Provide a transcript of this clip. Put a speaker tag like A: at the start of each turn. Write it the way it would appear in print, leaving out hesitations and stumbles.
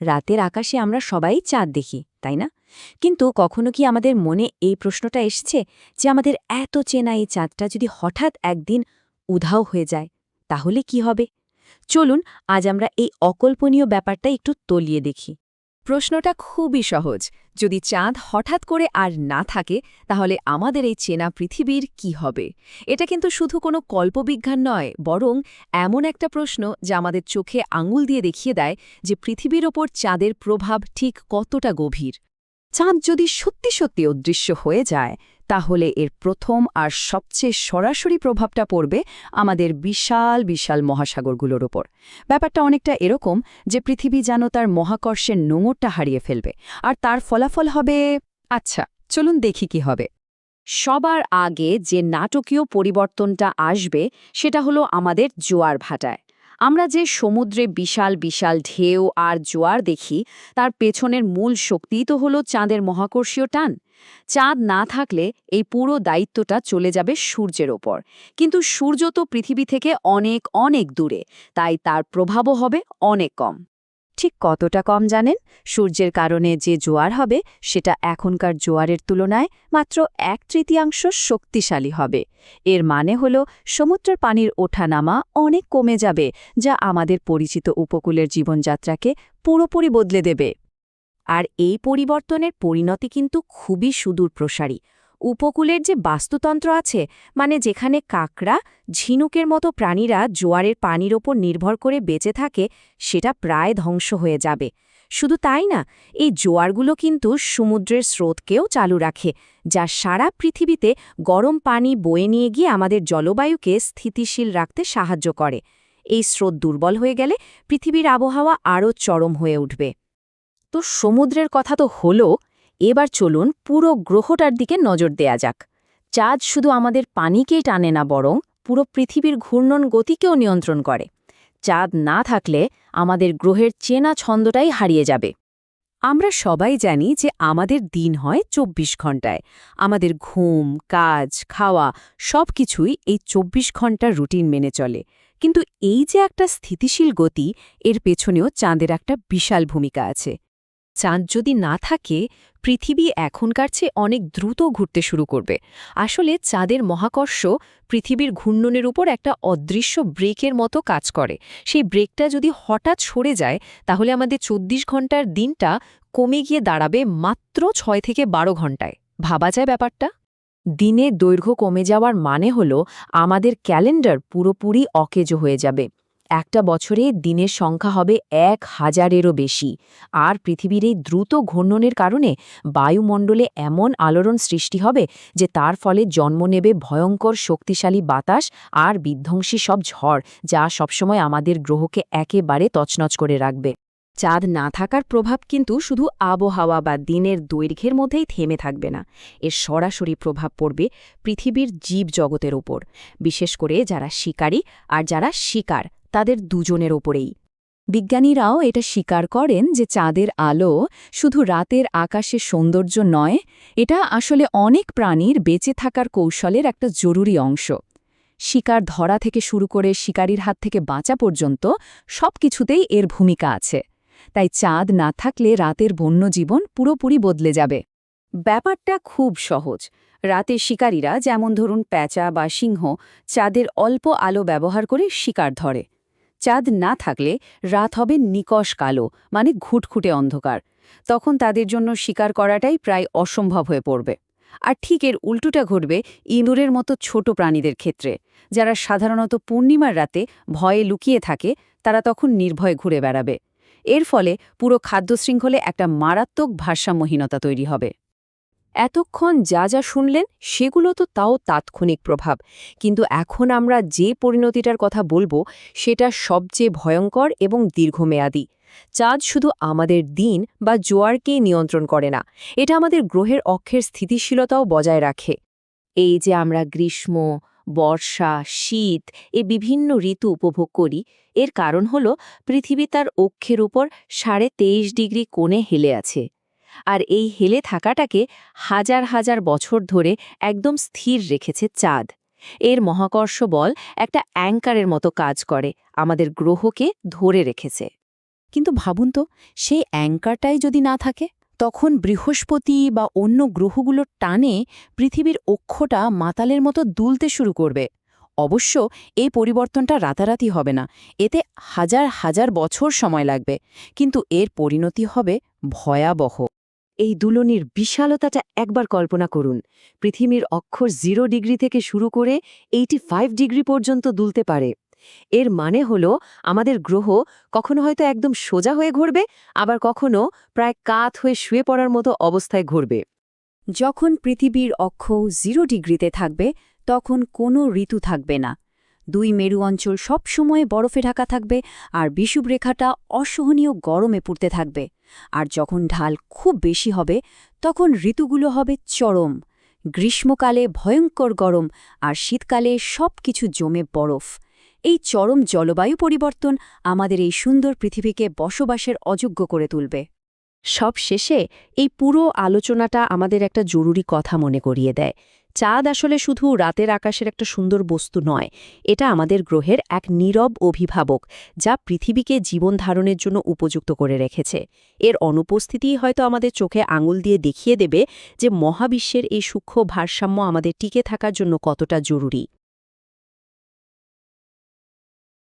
A: রাতের আকাশে আমরা সবাই চাঁদ দেখি, তাই না? কিন্তু কখনো কি আমাদের মনে এই প্রশ্নটা এসেছে যে আমাদের এত চেনা এই চাঁদটা যদি হঠাৎ একদিন উধাও হয়ে যায়, তাহলে কি হবে? চলুন আজ আমরা এই অকল্পনীয় ব্যাপারটা একটু তলিয়ে দেখি।
B: প্রশ্নটা খুবই সহজ। যদি চাঁদ হঠাৎ করে আর না থাকে, তাহলে আমাদের এই চেনা পৃথিবীর কি হবে? এটা কিন্তু শুধু কোনো কল্পবিজ্ঞান নয়, বরং এমন একটা প্রশ্ন যা আমাদের চোখে আঙুল দিয়ে দেখিয়ে দেয় যে পৃথিবীর ওপর চাঁদের প্রভাব ঠিক কতটা গভীর। চাঁদ যদি সত্যি সত্যি অদৃশ্য হয়ে যায়, তাহলে এর প্রথম আর সবচেয়ে সরাসরি প্রভাবটা পড়বে আমাদের বিশাল বিশাল মহাসাগরগুলোর ওপর। ব্যাপারটা অনেকটা এরকম যে পৃথিবী যেন তার মহাকর্ষের নোঙরটা হারিয়ে ফেলবে, আর তার ফলাফল হবে। আচ্ছা, চলুন দেখি কি হবে।
A: সবার আগে যে নাটকীয় পরিবর্তনটা আসবে সেটা হলো আমাদের জোয়ার ভাটায়। আমরা যে সমুদ্রে বিশাল বিশাল ঢেউ আর জোয়ার দেখি, তার পেছনের মূল শক্তিই তো হলো চাঁদের মহাকর্ষীয় টান। চাঁদ না থাকলে এই পুরো দায়িত্বটা চলে যাবে সূর্যের ওপর। কিন্তু সূর্য তো পৃথিবী থেকে অনেক অনেক দূরে, তাই তার প্রভাবও হবে অনেক কম।
B: ঠিক কতটা কম জানেন? সূর্যের কারণে যে জোয়ার হবে সেটা এখনকার জোয়ারের তুলনায় মাত্র 1/3 শক্তিশালী হবে। এর মানে হল সমুদ্রের পানির ওঠানামা অনেক কমে যাবে, যা আমাদের পরিচিত উপকূলের জীবনযাত্রাকে পুরোপুরি বদলে দেবে।
A: আর এই পরিবর্তনের পরিণতি কিন্তু খুবই সুদূরপ্রসারী। উপকূলের যে বাস্তুতন্ত্র আছে, মানে যেখানে কাকড়া, ঝিনুকের মতো প্রাণীরা জোয়ারের পানির ওপর নির্ভর করে বেঁচে থাকে, সেটা প্রায় ধ্বংস হয়ে যাবে। শুধু তাই না, এই জোয়ারগুলো কিন্তু সমুদ্রের স্রোতকেও চালু রাখে, যা সারা পৃথিবীতে গরম পানি বয়ে নিয়ে গিয়ে আমাদের জলবায়ুকে স্থিতিশীল রাখতে সাহায্য করে। এই স্রোত দুর্বল হয়ে গেলে পৃথিবীর আবহাওয়া আরও চরম হয়ে উঠবে। তো সমুদ্রের কথা তো হলো, এবার চলুন পুরো গ্রহটার দিকে নজর দেয়া যাক। চাঁদ শুধু আমাদের পানিকেই টানে না, বরং পুরো পৃথিবীর ঘূর্ণন গতিকেও নিয়ন্ত্রণ করে। চাঁদ না থাকলে আমাদের গ্রহের চেনা ছন্দটাই হারিয়ে যাবে। আমরা সবাই জানি যে আমাদের দিন হয় ২৪ ঘণ্টায়। আমাদের ঘুম, কাজ, খাওয়া সবকিছুই এই ২৪ ঘণ্টার রুটিন মেনে চলে। কিন্তু এই যে একটা স্থিতিশীল গতি, এর পেছনেও চাঁদের একটা বিশাল ভূমিকা আছে। চাঁদ যদি না থাকে, পৃথিবী এখনকার চেয়ে অনেক দ্রুত ঘুরতে শুরু করবে। আসলে চাঁদের মহাকর্ষ পৃথিবীর ঘূর্ণনের উপর একটা অদৃশ্য ব্রেকের মতো কাজ করে। সেই ব্রেকটা যদি হঠাৎ সরে যায়, তাহলে আমাদের ২৪ ঘণ্টার দিনটা কমে গিয়ে দাঁড়াবে মাত্র ৬ থেকে ১২ ঘণ্টায়। ভাবা যায় ব্যাপারটা? দিনের দৈর্ঘ্য কমে যাওয়ার মানে হলো আমাদের ক্যালেন্ডার পুরোপুরি অকেজো হয়ে যাবে। একটা বছরে দিনের সংখ্যা হবে ১,০০০-এরও বেশি। আর পৃথিবীর এই দ্রুত ঘূর্ণনের কারণে বায়ুমণ্ডলে এমন আলোড়ন সৃষ্টি হবে যে তার ফলে জন্ম নেবে ভয়ঙ্কর শক্তিশালী বাতাস আর বিধ্বংসী সব ঝড়, যা সবসময় আমাদের গ্রহকে একেবারে তছনছ করে রাখবে। চাঁদ না থাকার প্রভাব কিন্তু শুধু আবহাওয়া বা দিনের দৈর্ঘ্যের মধ্যেই থেমে থাকবে না। এর সরাসরি প্রভাব পড়বে পৃথিবীর জীবজগতের ওপর, বিশেষ করে যারা শিকারী আর যারা শিকার, তাদের দুজনের ওপরেই। বিজ্ঞানীরাও এটা স্বীকার করেন যে চাঁদের আলো শুধু রাতের আকাশের সৌন্দর্য নয়, এটা আসলে অনেক প্রাণীর বেঁচে থাকার কৌশলের একটা জরুরি অংশ। শিকার ধরা থেকে শুরু করে শিকারীর হাত থেকে বাঁচা পর্যন্ত সবকিছুতেই এর ভূমিকা আছে। তাই চাঁদ না থাকলে রাতের বন্যজীবন পুরোপুরি বদলে যাবে। ব্যাপারটা খুব সহজ। রাতের শিকারীরা, যেমন ধরুন প্যাঁচা বা সিংহ, চাঁদের অল্প আলো ব্যবহার করে শিকার ধরে। চাঁদ না থাকলে রাত হবে নিকষ কালো, মানে ঘুটঘুটে অন্ধকার। তখন তাদের জন্য শিকার করাটাই প্রায় অসম্ভব হয়ে পড়বে। আর ঠিক এর উল্টোটা ঘটবে ইঁদুরের মতো ছোট প্রাণীদের ক্ষেত্রে, যারা সাধারণত পূর্ণিমার রাতে ভয়ে লুকিয়ে থাকে। তারা তখন নির্ভয়ে ঘুরে বেড়াবে। এর ফলে পুরো খাদ্যশৃঙ্খলে একটা মারাত্মক ভারসাম্যহীনতা তৈরি হবে। এতক্ষণ যা যা শুনলেন সেগুলো তো তাও তাৎক্ষণিক প্রভাব, কিন্তু এখন আমরা যে পরিণতিটার কথা বলবো সেটা সবচেয়ে ভয়ঙ্কর এবং দীর্ঘমেয়াদী। চাঁদ শুধু আমাদের দিন বা জোয়ারকেই নিয়ন্ত্রণ করে না, এটা আমাদের গ্রহের অক্ষের স্থিতিশীলতাও বজায় রাখে। এই যে আমরা গ্রীষ্ম, বর্ষা, শীত এ বিভিন্ন ঋতু উপভোগ করি, এর কারণ হল পৃথিবী তার অক্ষের উপর 23.5 ডিগ্রি কোণে হেলে আছে। আর এই হেলে থাকাটাকে হাজার হাজার বছর ধরে একদম স্থির রেখেছে চাঁদ। এর মহাকর্ষ বল একটা অ্যাঙ্কারের মতো কাজ করে, আমাদের গ্রহকে ধরে রেখেছে।
C: কিন্তু ভাবুন তো, সেই অ্যাঙ্কারটাই যদি না থাকে, তখন বৃহস্পতি বা অন্য গ্রহগুলোর টানে পৃথিবীর অক্ষটা মাতালের মতো দুলতে শুরু করবে। অবশ্য এই পরিবর্তনটা রাতারাতি হবে না, এতে হাজার হাজার বছর সময় লাগবে, কিন্তু এর পরিণতি হবে ভয়াবহ।
A: এই দুলনির বিশালতাটা একবার কল্পনা করুন। পৃথিবীর অক্ষর 0 ডিগ্রি থেকে শুরু করে 85 ডিগ্রি পর্যন্ত দুলতে পারে। এর মানে হলো আমাদের গ্রহ কখনো হয়তো একদম সোজা হয়ে ঘুরবে, আবার কখনো প্রায় কাত হয়ে শুয়ে পড়ার মতো অবস্থায় ঘুরবে।
B: যখন পৃথিবীর অক্ষ 0 ডিগ্রিতে থাকবে তখন কোনো ঋতু থাকবে না। 2 মেরু অঞ্চল সবসময় বরফে ঢাকা থাকবে আর বিষুবরেখাটা অসহনীয় গরমে পুড়তে থাকবে। আর যখন ঢাল খুব বেশি হবে তখন ঋতুগুলো হবে চরম। গ্রীষ্মকালে ভয়ঙ্কর গরম আর শীতকালে সবকিছু জমে বরফ। এই চরম জলবায়ু পরিবর্তন আমাদের এই সুন্দর পৃথিবীকে বসবাসের অযোগ্য করে তুলবে।
A: সব শেষে এই পুরো আলোচনাটা আমাদের একটা জরুরি কথা মনে করিয়ে দেয়। চাঁদ আসলে শুধু রাতের আকাশের একটা সুন্দর বস্তু নয়, এটা আমাদের গ্রহের এক নীরব অভিভাবক, যা পৃথিবীকে জীবন ধারণের জন্য উপযুক্ত করে রেখেছে। এর অনুপস্থিতিই হয়তো আমাদের চোখে আঙুল দিয়ে দেখিয়ে দেবে যে মহাবিশ্বের এই সূক্ষ্ম ভারসাম্য আমাদের টিকে থাকার জন্য কতটা জরুরি।